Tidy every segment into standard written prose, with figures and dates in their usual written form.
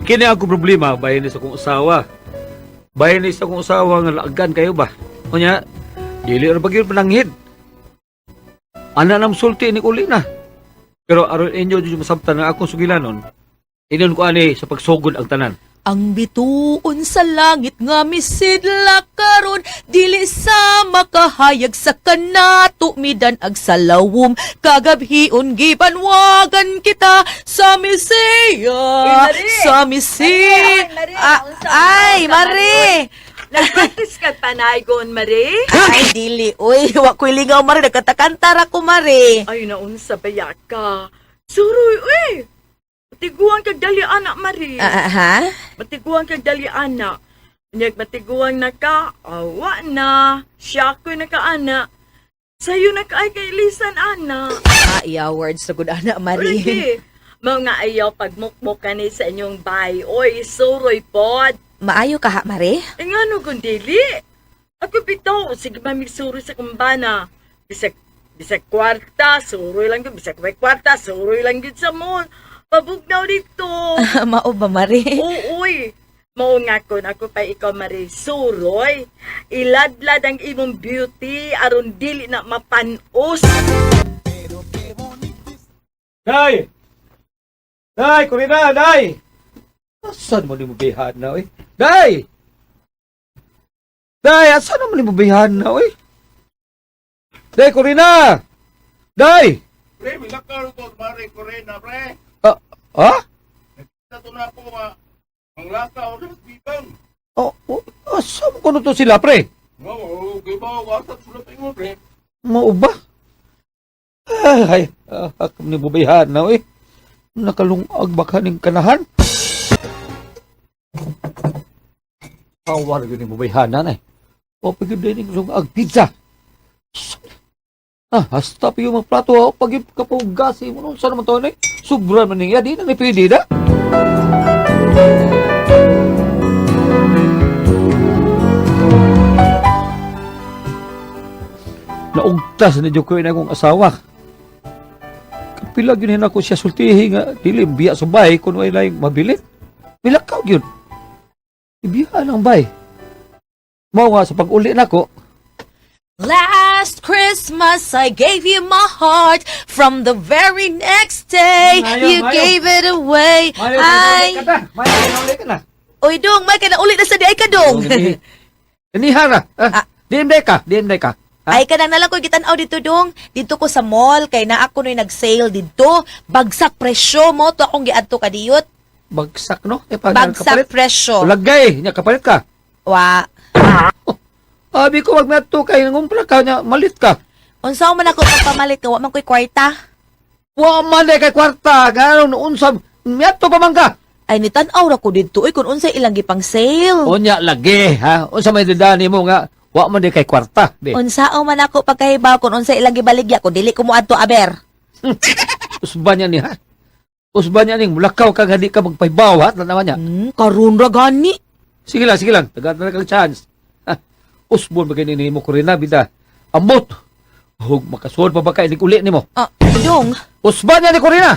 Kini ako problema, bayan ni sa kong usawa. Bayan ni sa kong usawa nga laagan kayo ba? Kunya, dili ra bagyo pananghid. Ana nam sulti ni uli na. Pero aron inyo jud masabtan nga akong sugilanon. Inon ko ani sa pagsugod ang tanan. Ang bituon sa langit nga misidla karon dili sa makahayag sa kanato midan ag sa lawom kagabhion gibanwagan kita sa Misiya sa Misiya. Ay, Mari! Nagpractice ka panaygon, Mari? Ay, dili. Uy, wa ko'y lingaw, Mari. Nagkatakantara ko, Mari. Ay, naunsa baya ka. Suroy, uy! Matiguan kag dali anak, Mari. Ha? Matiguan kag dali anak. Nyag matiguan na ka, awa na. Siya ko'y nakaana. Sa'yo na ka ay kay lisan, anak. Iya, words sa good anak, Mari. Sige. Mga ayaw pagmukmuk ka ni sa inyong bay. Oy, suroy pod. Maayo ka, ha, Mari? E nga no, kundili. Ako bitaw, sige mamigsuroy sa kumbana. Bisag kwarta, suroy lang yun. Bisag may kwarta, suroy lang yun sa mall. Pabugnaw dito. Mao ba, Mari? Uy, mao nga kun ako pa ikaw Mari, suroy. Iladlad ang imong beauty, aron dili na mapanos. Day! Day, Corina, day! Asan mo ni mo bihan na, oy? Day! Day, asan mo ni mo bihan na, oy? Day, Corina! Day! Pre, milakaw to, Mari Corina, pre. Ha? Nakita to na ako nga, ang lakaw ng bibang. Asan mo kuno to sila, pre? Oo, gibaw, wasat sulat mo, pre. Mao ba? Ay, akam ni mo bihan na, oy. Nakalungag ba ka ning kanahan? Awar yun ni mo bihan na, eh. O, pagod din yung lungag pizza. Hasta pa yung mga plato, pag kapugasi mo nun, saan naman to, eh? Sobra man niya, di na ni pwede na. Naugtas na dyan ko na akong asawa. Kapila yun ako siya sultihi nga, dili biya sa bay, kung may lang mabilit. Milakaw yun. Ibiyan ang bay. Mao nga sa pag-uli na ko, Last Christmas, I gave you my heart. From the very next day, Mayo, you Mayo. gave it away. Ay, Mayo ka na. oy, dong, may ka na ulit na sa di ay ka, dong. Inihara. Diinday ka. Ay, ka na nalang ko gitanaw dito, dong. Dito ko sa mall, kay na ako no'y nag-sale dito. Bagsak presyo mo, to akong giadto ka diyot. Bagsak, no? E, pag Bagsak presyo. Lagay, niya kapalit ka. Wa. Abi ko, wag meto kay nangumpra ka niya, malit ka. Unsa man ako pagpamalit ka, wa man ko'y kwarta. Wa man kay kwarta, gano'n unsam, meto pa man ka. Ay, nitanaw ra ko dito, kung unsa ilang gipang sale. Unya lagi, ha? Unsa may didani mo nga, wa man kay kwarta. Di. Unsao man ako pagkahibaw kung unsa ilang gibaligya ko, dili ko mo adto aber. Usban niya ni, ha? Usban niya ning mulakaw ka, hindi ka magpahibawat na naman niya. Karon ra gani. Sige lang. Tagat na kang chance. Ha? Usbon ba ganyan mo ko rin na, bida. Ambot. Hug makasuod pa ba kayo uli ni mo? Ah, dong. Usban niya ni Corina!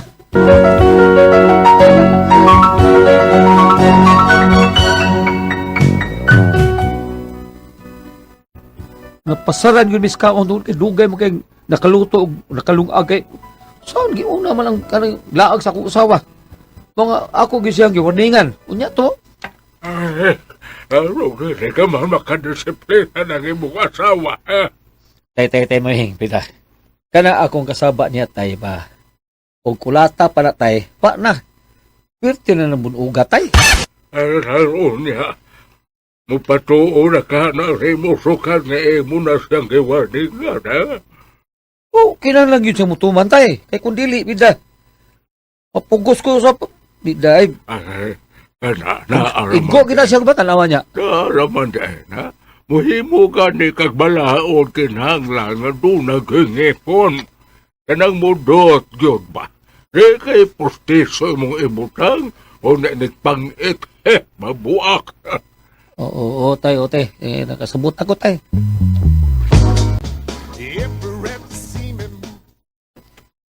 Napasaran yun, Miss Kaon, doon kay dugay mo kay nakaluto, nakalungag kay. Saan giuna man ang kanang laag sa akong usawa? Mga ako gisiyang giwarningan. Unya to? Ano, hindi ka man makadisiplina ng imong asawa, eh. Tay, mo hing, pita. Kana akong kasaba niya, tay ba? O kulata pa na, tay, pa na. Pwerte na naman uga, tay. Ano niya, mupatuo na ka na rin mo sukat nga imo na siyang giwarningan, eh. O, kinang yun siya mutuman, tay. Kay kundili, bida. Mapugos ko sa, bida, ay. Ay, na, Igo, gina siya ba, tanawa niya. Naaraman din, ha? Muhimo ka ni kagbalaon kinahanglan nga doon nagingipon. Kanang mudot, yun ba? Di kay pustiso mong imutang o na nagpangit, mabuak. Oo, tay. Nakasabot ako, tay.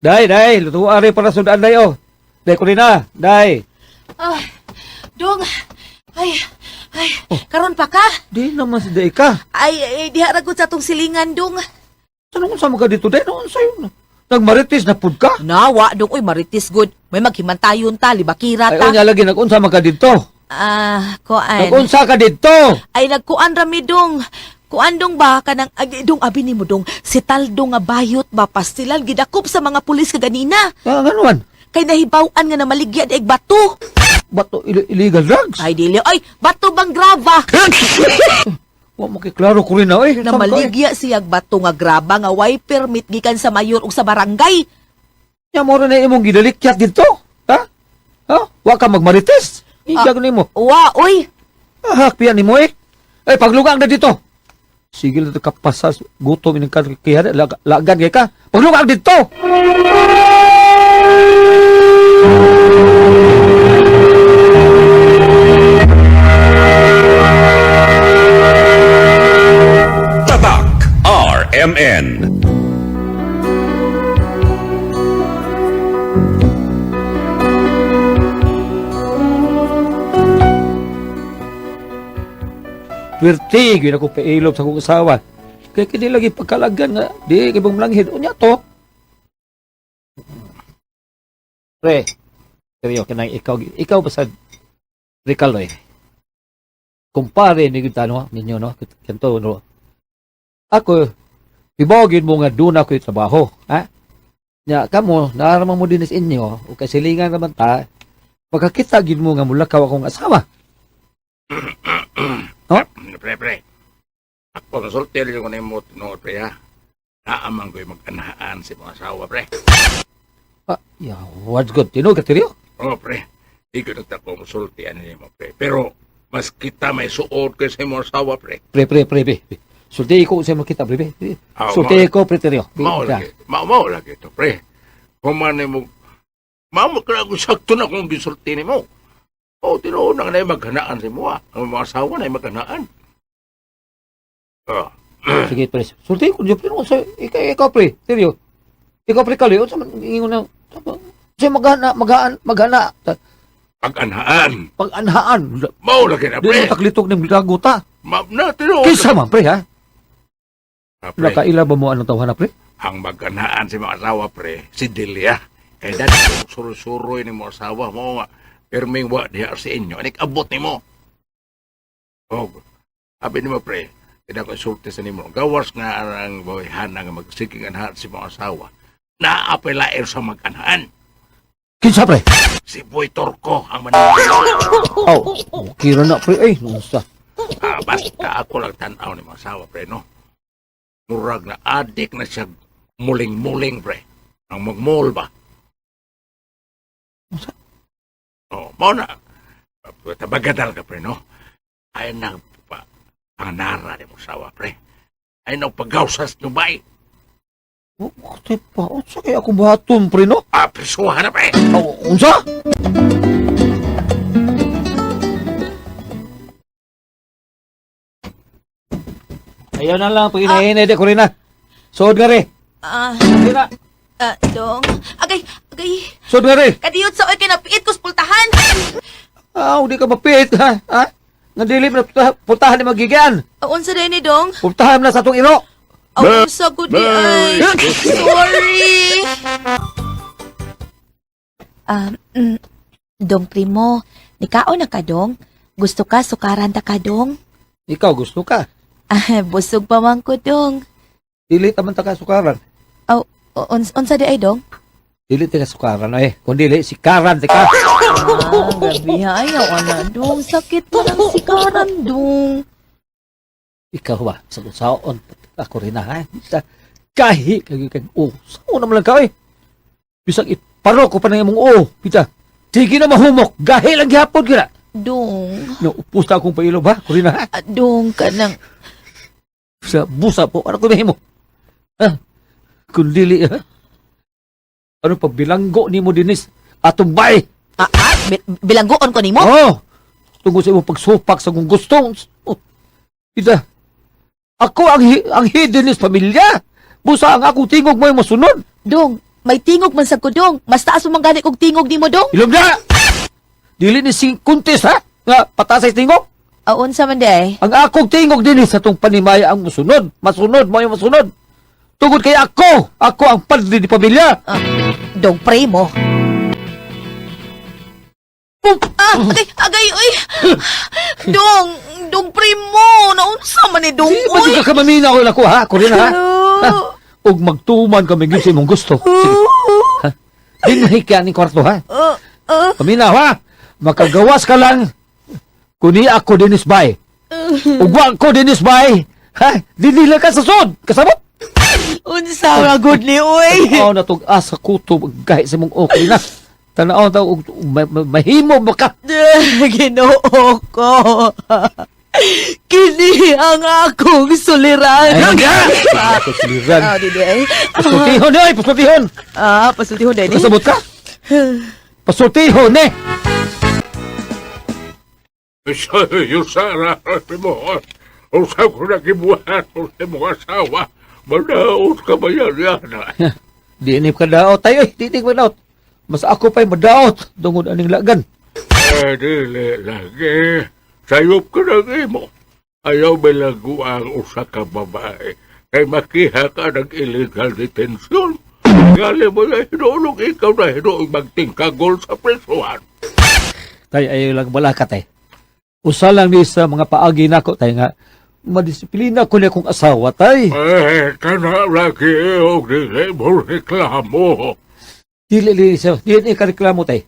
Day, lutuari para sundaan, day, oh. Day, ko rin na, day. Ay, Dong, ay, karon pa ka? Di naman si day ka. Ay, diharagot sa tong silingan, dong. Saan kung sama ka dito, day? Noon sa'yo. Nagmaritis na pud ka. Nawa, dong, uy, maritis good. May maghimantayon ta, libakira Ay, ta. unya lagi, nag-unsa man ka dito. Kuan. Nag-unsa ka dito. Ay, nagkuan rami, dong. Kuan dong ba ka ng, dong, abi ni mo, dong. Si Taldo nga bayot ba, pastilan, gidakop sa mga pulis kaganina. Ano man? Kay nahibawan nga na maligya daig bato. Bato illegal drugs? Ay, dili. Ay, bato bang graba? Wa makiklaro ko rin na, eh. Na maligya siyag bato nga graba nga way permit gikan sa mayor ug sa barangay. Nya mo rin na imong gidalikyat dito. Ha? Ha? Wa ka magmarites. Iyag ni mo. Wa, uy. Hakpian ni mo, eh. Ay, paglugang na dito. Sige na kapasas. Gutom inang kaya lagan kay ka. Paglugang dito. Tatak RMN. Pertig, yun ako pailog sa kong asawa. Kaya kini lagi pagkalagan nga, di kay bang langhid. Unya to. Pre, seryo, kanang ikaw ba sa Ricalo eh? Kumpare ni kita, no? Ninyo, no? Kanto, no? Ako, ibawagin mo nga doon ako yung trabaho, ha? Nya, kamo, naraman mo din sa inyo, o kasilingan naman ta, magkakitagin mo nga mula ka akong asawa. Pre. Ako nasultir yung kanay mo tinood, pre, ha? Naamang ko'y mag-anahaan si mga asawa, pre. Ah, yeah, what's good? Tino ka, Tirio? Oo, pre. Di ko nagtako masultian niya mo, pre. Pero, mas kita may suod ko sa mga asawa, pre. Pre. Sulti ko sa makita, pre. Ah, Sulti ko, pre, Tirio. Mao lagi ito, pre. Kumane mo, mamo ka na kung sakto na kung gisulti ni mo. O, tinoon na nga na maghanaan si mo, ha? Ang mga asawa na maghanaan. Sige, pre. Sulti ko, pero sa ikaw, pre, Tirio. Ikaw, pre, kali, sa ingon na, sa maghana, Pag-anhaan. pag-anhaan. Mao lagi na, Di pre. mo taklitok ng gaguta. Na, tinoon. Kisa man, pre, ha? Ah, pre. Nakaila ba mo anong tawahan, pre? Ang mag-anhaan si mga asawa, pre, si Delia. Kaya dati suro-suroy ni mga asawa mo nga. Perming wa diha sa inyo. Anik abot ni mo. O, sabi ni mo, pre, tidak ko isulti sa nimo. Gawas nga ang bawihan nga magsiging anhaan si mga asawa. Naapelair sa mag-anhaan. Kinsa, pre? Si Boy Torco ang manila. Kira na, pre. Ay, nusa. Basta ako lang tanaw ni mga asawa, pre, no? Murag na adik na siya muling-muling, pre. Ang mag-mall ba? Mau na. Tabagadal ka, pre, no? Ay nang panganara ni mo asawa, pre. Ay nang pagawsas nyo ba, Bakit pa? Unsa kaya akong baton, pre, no? Prisuhan na, pre. Unsa? Ayaw na lang, pag inahinay ko rin na. Sood nga rin. Hindi na. Dong. Agay. Sood nga rin. Kadiyot sa oy kinapiit ko sa pultahan. Hindi ka mapit, ha? Ha? Nga dilip na putahan ni magigian. Unsa din ni Dong? Putahan na sa atong iro. Unsa gud di ay. Sorry. Dong primo, nikaon na ka Dong? Gusto ka sukaran ta ka Dong? Ikaw, gusto ka. Busog pa man ko Dong. Dili taman ta ka sukaran. Unsa di ay Dong? Dili ta ka sukaran, eh. Kung dili, sikaran ta ka. Gabi ayaw na Dong. Sakit mo ng sikaran Dong. Ikaw ba? Sa saon. Ako rin na, ha? Kahi. Saan naman lang ka, eh? Bisang iparo ko pa na imong Pita. Sige na mahumok. Gahi lang gihapon ka na. Dong. Upos na akong pailob, ha? Ko rin na, ha? Dong ka nang... Sa busa po. Ano ko na mo? Ha? Kung dili, ha? Ano pa, bilanggo ni mo, Dinis? Atong bay! Bilanggoon ko ni mo? Tungkol sa imong pagsupak sa kung gusto. Pita. Ako ang Dinis pamilya. Busa ang akong tingog mo yung masunod. Dong, may tingog man sa ko Dong. Mas taas mo man gani kong tingog ni mo Dong. Ilog na! Dili ni sing kuntis, ha? Nga, patasay tingog. Aun sa man di ay. Ang akong tingog din sa tong panimaya ang musunod. Masunod mo yung masunod. Tungod kay ako. Ako ang padre di pamilya. Dong primo. Agay, uy! Dong primo! Naunsa man ni Dong, Di ba uy! di ka kamamina ko lang ko, ha? Kurina, ha? Ug magtuman kami gid sa imong gusto. Sige. Ha? Dinhi ka ni kwarto, ha? Paminaw, ha? Makagawas ka lang. Kuni ako Dennis Bay. Ug wa ko Dennis Bay. Ha? Dinila ka sa sud. Kasabot. Unsa nga good ni, uy! Tanaw na tong asa kuto gahi sa imong okay na. Tanaw ta og mahimo mo ka. Ginoo ko. Kini ang akong suliran. Ayun nga. Ako suliran. Didi ay. Pasultihon, ay, pasultihon. Pasultihon, Daddy. Kasabot ka? Pasultihon, eh. Sa'yo, Sarah, mo. O sa ko nagibuhat o sa mga asawa, madaot ka ba yan? Dinip ka daot tayo, eh. Titig mo daot. Mas ako pa'y madaot. Dungod aning lagan. Dili lagi. Sayop ka na mo. Ayaw bilago ang usa ka babae. Kay makiha ka ng illegal detention. Gali mo na hinulog ikaw na hinulog magtingkagol sa presuhan. Tay, ayaw lang balakat, eh. Usa lang ni sa mga paagi nako tay nga madisiplina ko niya kong asawa, tay. Kana lagi o dili mo reklamo. Dili siya. Dili ka reklamo, tay.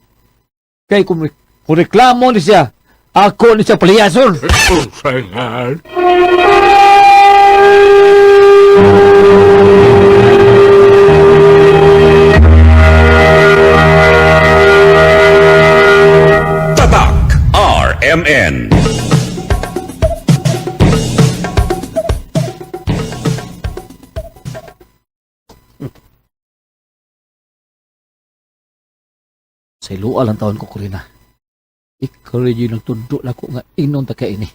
Kay kung reklamo ni siya, ako ni siya paliyason. Usayan. Tatak RMN. Sa ilual ang taon ko, Corina. Ikaw rin yung nagtundo na ko nga inon ta ini.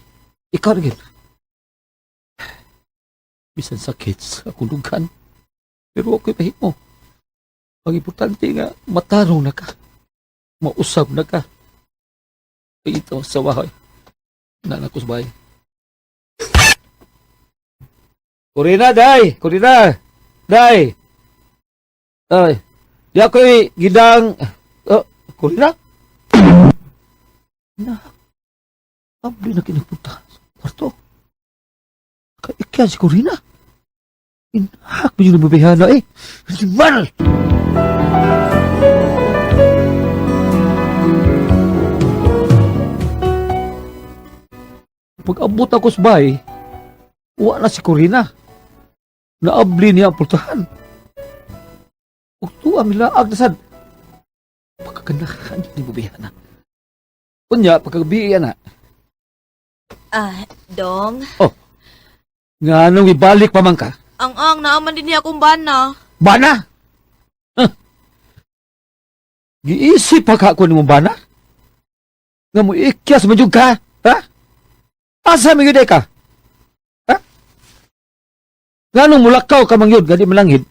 Ikaw rin. Bisan sakit sa kulugan. Pero ako'y pahimo. Ang importante nga, matarong na ka. Mausap na ka. Kaya ito, sa wahay. Nanak ko sa bahay. Corina, day! Corina! Day! Ay, di ako'y gidang... Corina? Na, abli na kinapunta sa kwarto. Kaikyan si Corina. Inahak mo yung nababihana eh. Mal! Pag-abot ako sa bahay, wala na si Corina. Naabli niya ang pultahan. Huwag tuwang nilaag na sad. Pagkaganahan ni Bubihana. Kunya, pagkagabi na. Dong. Nga nung ibalik pa man ka. Ang naaman din niya akong bana. Bana? Huh? Giisip pa ka ako ni mong bana? Nga mo ikyas madyog ka? Ha? Asa mo yun ka? Ha? Nga nung mulakaw ka mang yun, nga di malangid?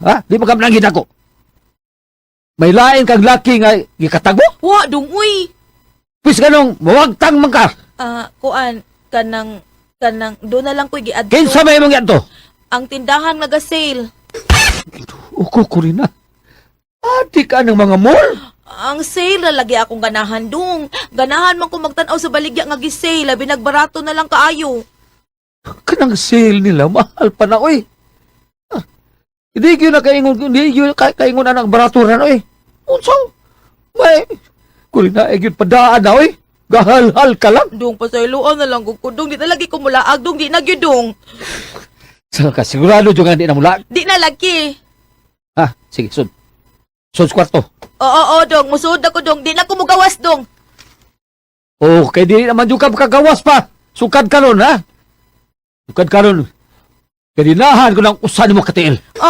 Ha? Di pa ka malangid ako? May lain kang laki nga gikatago? Wa, Dong, uy! Pwis ka nung mawagtang man ka? Kuan, kanang, doon na lang ko'y giadto. Kinsa may mong yan to? Ang tindahan naga-sale. Uko ko rin na. Ati ka ng mga mall? Ang sale na lagi akong ganahan, Dong. Ganahan man kung magtanaw sa baligya nga gisale, labi nagbarato na lang kaayo. Kanang sale nila, mahal pa na, oy. Hindi yun na kaingon na ng baraturan, oy. Unsaw? May, kung na yun padaan na, oy. Gahal-hal ka lang. Dong, pasayloan na lang ko, Dong. Di na lagi ko mulaag, Dong. Di na gyud, Dong. Saka ka, sigurado dyan nga di na mula. Di na lagi. Ha, sige, sud. Sud sa kwarto. Oo, Dong. Musuod ako, Dong. Di na ko mugawas, Dong. Oh, kay di naman yung kagawas pa. Sukad ka nun, ha? Sukad ka nun. Kaninahan ko lang usan mo katiil. Ha?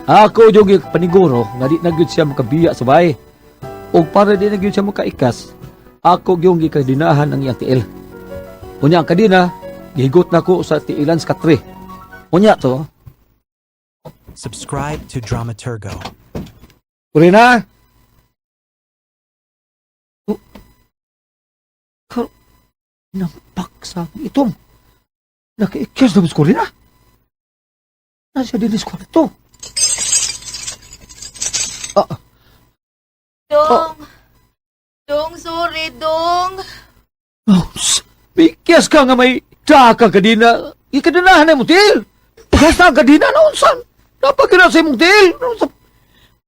Ako yung paniguro, nga di na gyud siya makabiya sa bahay. O para di na gyud siya makaikas, ako yung gikadinahan ang iyang tiil. Unya ang kadina, Gigot na ko sa tiilan sa katre. Unya to. Subscribe to Dramaturgo. Kurina! Oh. Nampak sa itom. Nakiikyas na mas Kurina. Nasa din sa kwarto. Dong! Dong, sorry, Dong. Oh, bikyas ka nga may tsaka ka din na ikadanahan na motel. Basta ka din na naunsan. Napagkira sa imong til.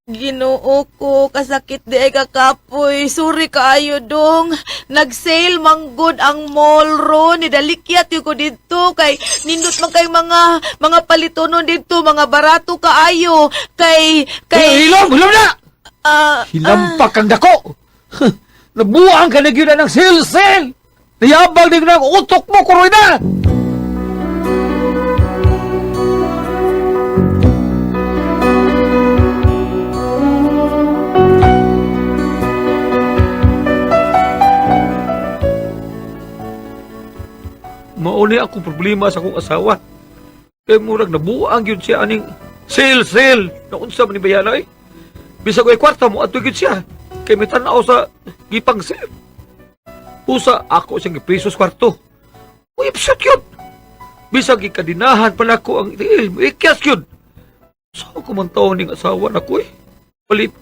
Ginoo ko, kasakit di ay kakapoy. Sorry kaayo, Dong. Nag-sale manggod ang mall ro. Nidalikyat yung ko dito. Kay nindot man kay mga palitonon dito. Mga barato kaayo. Kay... Hilom na! Ah, Hilampak kang dako. Nabuang ka na yun ng sale. Nayabang din ng utok mo, Kurina. Mauni akong problema sa akong asawa. Kaya murag nabuang yun siya aning sale. Naunsa man ni Bayanay. Bisa ko kwarta mo at tugid siya. Kaya may tanaw sa gipang sale. Pusa ako siyang giprisos kwarto. Uy, psat yun. Bisa gikadinahan pala ko ang tiil. Ikyas yun. Saan ko man taon ng asawa na ko eh.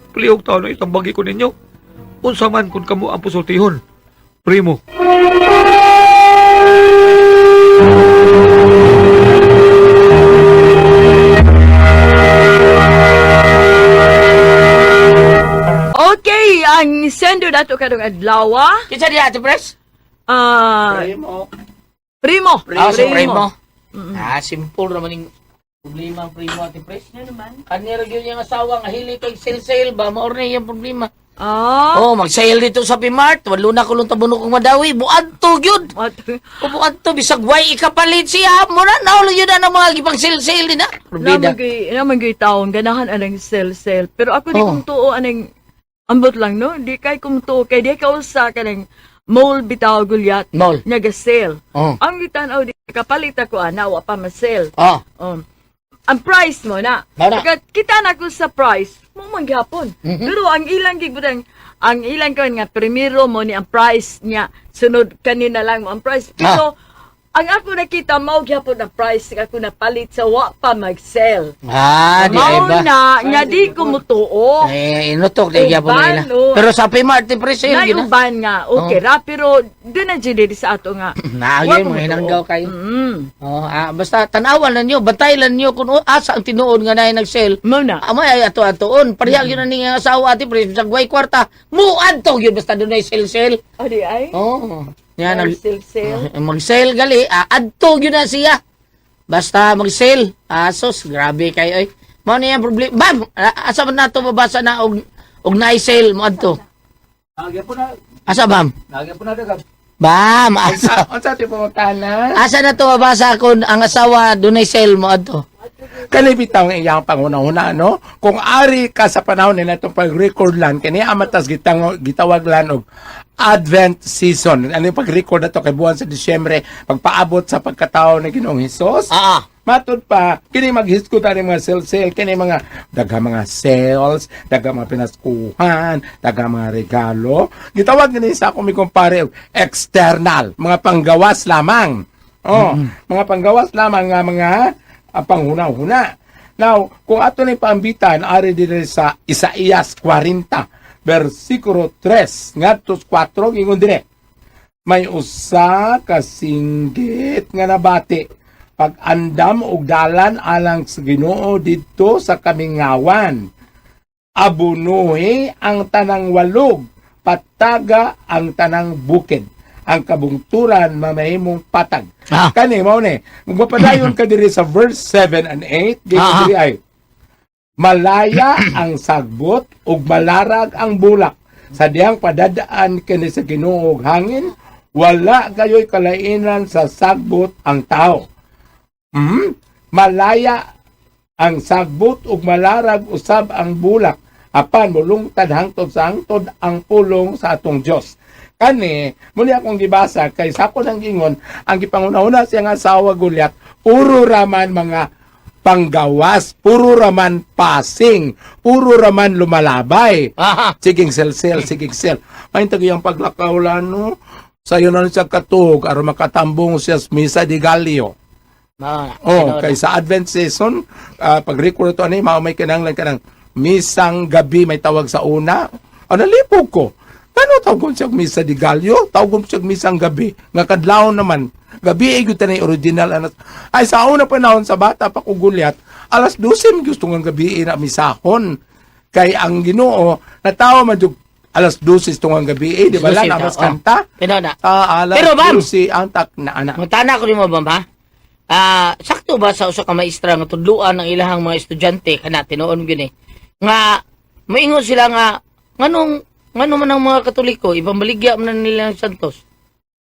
Palihog taon na itang bagi ko ninyo. Unsa man kung kamo ang pusultihon. Primo. Okay, ang sender nato kadong adlaw. Kinsa diha ate pres? Primo. Primo. Simple naman yung problema ang primo ate pres. Ano naman? Kanira gyud yung asawa nga hili kay sale ba mao na yung problema. Ah. Mag-sale dito sa Pimart, walo na kulong tabuno kong madawi, buadto gyud. What? Buadto bisag way ikapalit siya, mo na naulo yun na mga gipang sale di na. Probida. Naman gay taon ganahan anang sell. Pero ako di kong tuo anang ambot lang no. Di kay kong tuo kay di ka usa kanang mall bitaw gulyat. Mall. Nga sale. Oh. Ang gitanaw di kapalit ako wa pa ma-sale. Oh. Ang price mo na. Mao na. Kita na ko sa price mo manghapon. Pero ang ilang gibutang ang ilang kan nga primero mo ni ang price niya sunod kanina lang mo ang price. Pero ang ako nakita mao gyapon ang price ako napalit sa wa pa mag-sell. Di ay Mao ba? na nga di ko mutuo. Inutok di gyapon Uban, nila. oh. Pero sa Pimart di presale gyud na. Nayuban nga, okay ra, pero doon na dyan sa ato nga. Naagay mo hinanggaw kayo. Basta tanawan lang nyo, bantaylan nyo kung asa ang tinuod nga na nag-sell. Muna. Amay ay ato-atoon. Parihag yun na niya asawa ati, pero sa guway kwarta, muad to yun, basta doon ay sell-sell. Adi ay? Yan, Sale. mag-sell gali, adto yun na siya. Basta mag-sell. Asos, grabe kayo ay. Mao na yan problema. Bam! Asa ba na ito mabasa na og na-sell mo adto? Nagyan po na. Asa bam? Nagyan po na dagab. Bam! Asa? Unsa ti pamutana? Asa na ito mabasa kung ang asawa doon ay sell mo adto? Kanibitaw ng iyang panguna-una, no? Kung ari ka sa panahon nila itong pag-record lang, kani amatas gitawag lang og Advent season. Ano yung pag-record na to kay buwan sa Disyembre, pagpaabot sa pagkatao ng Ginoong Hesus. Matod pa, kini maghiskot ang mga sale, kini mga daga mga sales, daga mga pinaskuhan, daga mga regalo. Gitawag ni sa ako mi kumpare external, mga panggawas lamang. Mga panggawas lamang nga mga panghuna-huna. Now, kung ato ni paambitan, ari din sa Isaías 40, versikulo 3, ngadto 4, ingon dire. May usa ka singgit nga nabati pag-andam og dalan alang sa Ginoo didto sa kamingawan. Abunuhi ang tanang walog, pataga ang tanang bukid. Ang kabungturan mamahimong patag. Kani mao ni, magpapadayon ka diri sa verse 7 and 8, diri ay malaya ang sagbot ug malarag ang bulak. Sa diyang padadaan kini sa Ginoo og hangin, wala kayo'y kalainan sa sagbot ang tao. Malaya ang sagbot ug malarag usab ang bulak. Apan mulungtad hangtod sa hangtod ang pulong sa atong Dios. Kani, muli akong gibasa, kay sa ako ng ingon, ang gipangunahuna siya nga asawa Gulyat, puro raman mga panggawas, puro raman passing, puro raman lumalabay. Aha. Siging sel-sel, siging sel. Ay, tagayang paglakawlan, no? Sa'yo na siya katug, aron makatambong siya sa Misa de Gallo. Oh, kay sa Advent season, pag-record ito, may kinanglan ka ng misang gabi, may tawag sa una. Nalipog ko. Ano tawag siya Misa de Gallo? Tawag siya misang gabi. Nga kadlaw naman. Gabi ay gutan na original. Ay, sa una panahon sa bata pa ko Gulyat, alas 12 gusto nga gabi na misahon. Kay ang Ginoo, natawa man yung alas 12 itong gabi, di ba lang, amas kanta? Pero na. Alas Pero, ma'am, 12 ang tak na anak. Mutana ko ni mo ba, ha? Sakto ba sa usa ka maestra nga tudluan ng ilahang mga estudyante kana tinuon gyud nga moingon sila nga ngano man ang mga Katoliko ipambaligya man nila ng Santos.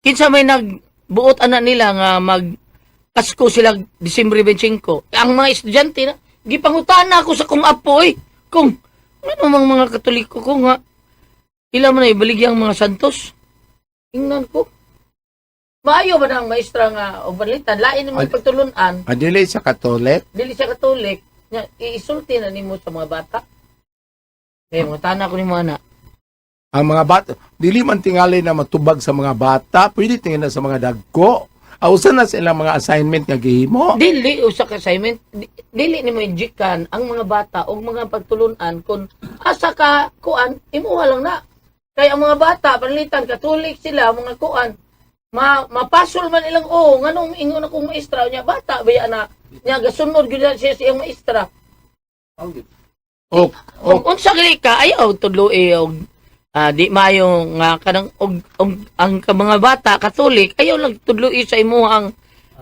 Kinsa may nagbuot ana nila nga Pasko sila Disyembre 25. Ang mga estudyante na gipangutana ako sa kong apoy kung ano mang mga Katoliko ko nga ila man na ibaligyang mga Santos. Ingnan ko. Maayo ba ang maestra nga o balitan? Lain mo pagtulunan. Dili sa Katolik. Dili siya Katolik. Iisulti na nimo sa mga bata. Kaya mga tana ko ni mga anak. Ang mga bata, dili man tingali na matubag sa mga bata, pwede tingin na sa mga dagko. Ausan na sila mga assignment nga gihimo. Dili usa ka assignment. Dili nimo injikan ang mga bata o mga pagtulunan kung asa ka kuan imuha lang na. Kaya ang mga bata panlitan Katolik sila mga kuan. Mapasol man ilang nganong ingon akong maestra niya bata baya na niya gasunod gyud siya sa iyang maestra. Unsa gali ka ayaw tudloy og di maayo nga kanang og ang mga bata Katolik ayaw lang tudloy sa imuhang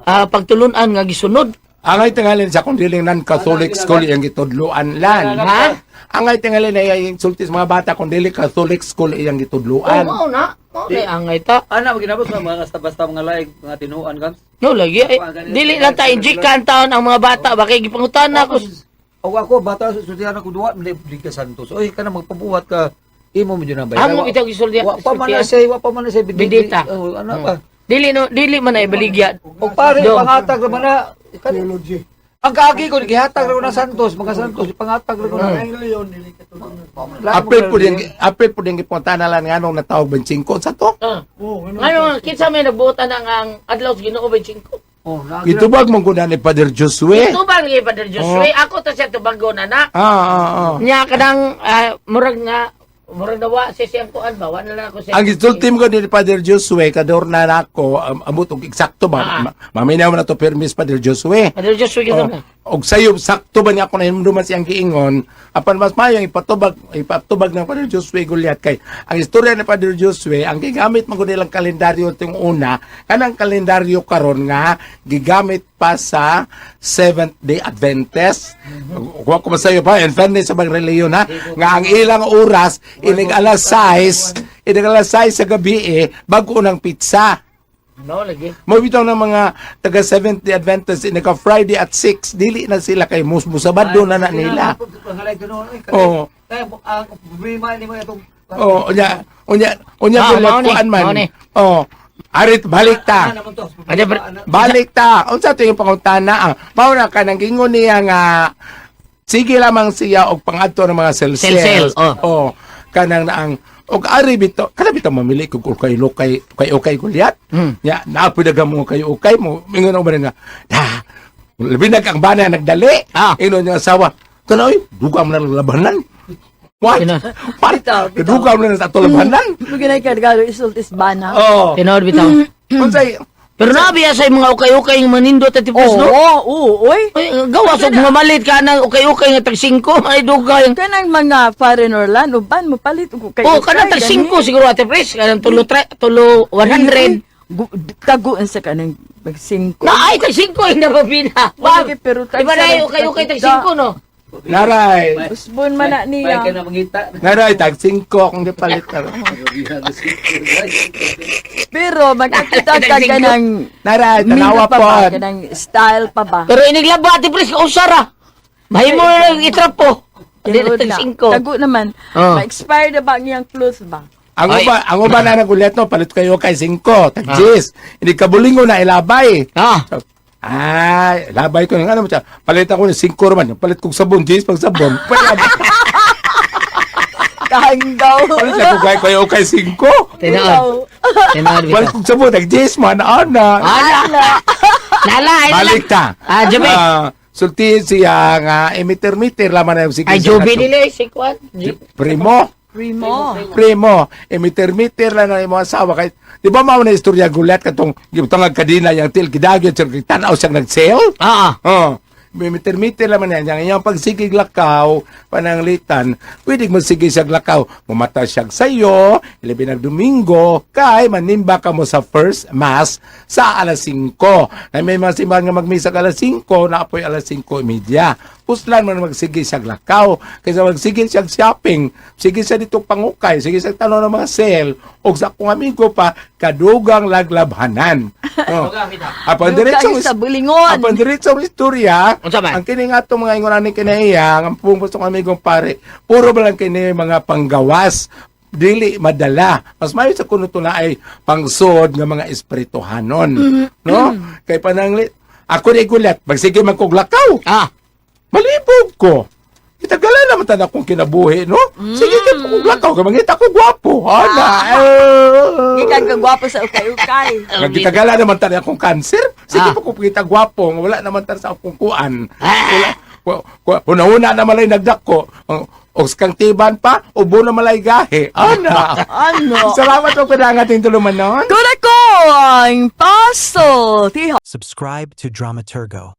pagtulunan nga gisunod. Angay tingalin sa kung diling non-Catholic school yung gitudluan lan. Ha? Angay tingalin na yung sulti sa mga bata kung dili Catholic school yung gitudluan. Mao na angay ta. Ana maginabos sa mga basta mga laig mga tinuan kan. No lagi dili lang ta injikan taon ang mga bata ba kay gipangutana ko. O ako bata sultihan ako duwa mali ka Santos. Oy kana magpabuhat ka imo mo jud na bayad. Amo bitaw gisulti. Wa pa man na say Bidita. Ano ba? Dili man ay baligya. O pare pangatag naman na theology. Ang kaagi ko gihatag ra ko ng Santos, mga Santos pangatag ra ko na Leon dili ka to. Apil po din gipuntahan lang nganong natawag 25 sa to. Ngayon, kinsa may nagbuotan ang adlaw sa Ginoo 25. Gitubag mong kunan ni Father Josue. Ito ba ni Padre Josue? Ako to siya tubago na na. Nya kadang murag nawa sa siyang kuan ba? Wala na ako siya. Ang gisultim ko ni Father Josue kador na nako amot og eksakto ba. Maminaw na to permis Father Josue. Padre Josue gito na. Og sayo sakto ba niya ako na hinumduman siyang giingon apan mas mayo ipatubag ng Father Josue Gulyat kay ang istorya ni Father Josue ang gigamit man gud nilang kalendaryo ting una kanang kalendaryo karon nga gigamit pa sa Seventh Day Adventist. Wa ko masayo pa in fairness sa bang reliyon ha nga ang ilang oras inig alas 6 sa gabi bago ng pizza. No lagi. Mo bitaw ng mga taga Seventh Day Adventist naka Friday at 6 dili na sila kay musabado na nila. Oh. Kaya ang problema ni mo itong unya kuan man. Oh. Arit balik ta. Balik ta. Unsa to yung pangutana? Mao na kanang gingon niya nga sige lamang siya og pangadto ng mga sel-sel. Oh. Kanang ang og ari bitaw kada bitaw mamili kung kay Gulyat. Ya naapoy daga mo kay mo mingon ba nga labi na ang bana nagdali. Ino niya asawa tanaw duga man na labanan. What? Parita duga man na ato labanan. Luginay ka galo isultis bana. Oh. Tinood bitaw. Unsay Pero nabiya sa mga ukay-ukay yung manindot at tipos, no? Oo, oy. Gawas og mga malit ka na ukay-ukay nga tag 5, may dugay. Kanang mga foreigner land, uban mo palit og kay. Kanang tag 5 siguro ate pres, kanang tulo 100. Taguan sa kanang mag 5. Na ay tag 5 hindi ba pina. Wagi pero tag. Iba na yung ukay-ukay tag 5 no. naray Usbon man na niya. Kaya na mangita. naray tag 5 kung di palit ka. Pero magkakita ka kanang Naray tanawa pa ba, po. kanang style pa ba? Pero iniglaba ate pres ka usara. Mahimo na lang itrapo. Hindi Tinuod tag na. 5. Tago naman. Oh. Ma-expire na ba niyang clothes ba? Ang uban na nagulit no, palit kayo kay 5, tag-10. Hindi kabulingo na ilabay. Ah, Ay, labay ko ng ano mo siya. Palit ako ng 5 naman. Palit kong sabon, 10 pag sabon. Kahang daw. Palit ako kayo kay 5. tinood. Tinood Palit bitaw. kong sabon, tag-10 man, ana. Nala, ay Balik ta. Joby. Sulti siya nga emitter-meter laman na yung sige. Ay, Joby nila, si Kwan. Primo. Primo, emitter-meter lang ng mga asawa. Kahit, di ba mao na istorya gulat katong gitong kadina yung til kidagyo sir tanaw siyang nag-sale? Oh. Emitter-meter lang yan. Yung iyang pagsigig lakaw, pananglitan, pwede magsigig siya lakaw. Mumata siya sayo, ilabi ng Domingo, kay manimba ka mo sa first mass sa alas 5. Na may mga simbahan nga magmisa alas 5, naapoy alas 5:30. Puslan man magsige siya lakaw. Kaysa magsige siya shopping, sige siya dito pangukay, sige siya tanong ng mga sale, o sa akong amigo pa, kadugang laglabhanan. Oh. Apan diretsong sa bulingon. Apan diretsong istorya, Unsa man? ang kini nga itong mga ingunan ni kinaiya, ang pungpos ng amigong pare, puro ba lang kini mga panggawas, dili madala. Mas mayo sa kuno to na ay pangsod nga mga espirituhanon. No? Kay panangli, ako ni gulat, magsige man kog lakaw. Malibog ko. Itagalan naman tayo akong kinabuhi, no? Sige, kung lakaw ka, mangita ko gwapo. Ana, Ikan ka gwapo sa ukay-ukay. Nagitagalan naman tayo akong cancer. Sige po kung kita gwapo, wala naman tayo sa akong kuan. Una-una naman ay nagdako. O kang tiban pa, ubo na malay gahe. Ana. Ano? Salamat po pinangating tuluman noon. Good ako ang paso. Tiho. Subscribe to Dramaturgo.